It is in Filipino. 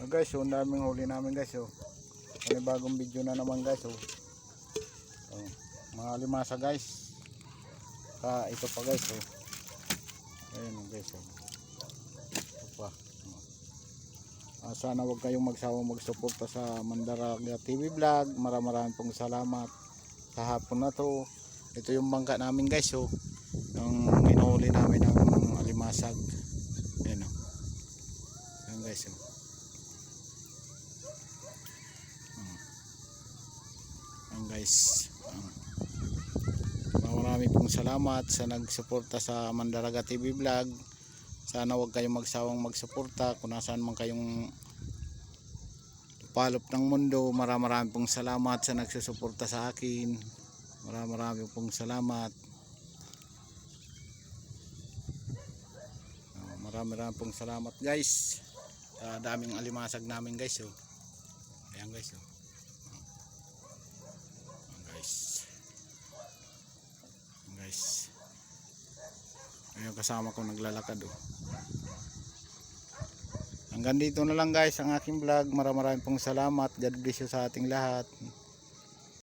Guys, so ang daming huli namin guys. So, may bagong video na naman guys. So, mga limasa guys. Ito pa guys. So, ayun guys. So, ito pa. Sana wag kayong magsawang magsuporta sa Mandaraga TV Vlog. Maraming pong salamat sa hapon na to. Ito yung bangka namin guys. So, yung minuli namin ng alimasag. Ayan o. Ayan guys. So. Ayan guys. Maraming pong salamat sa nagsuporta sa Mandaraga TV Vlog. Sana wag kayong magsawang magsuporta kung nasaan man kayong palop ng mundo. Maraming pong salamat sa nagsusuporta sa akin. Maraming pong salamat. Maraming pong salamat guys. Daming alimasag namin guys. Oh. Ayan guys. Oh. Ayan guys. Ayan guys. Ayun kasama ko naglalakad. Oh. Hanggang dito na lang guys ang aking vlog. Maraming pong salamat. God bless you sa ating lahat.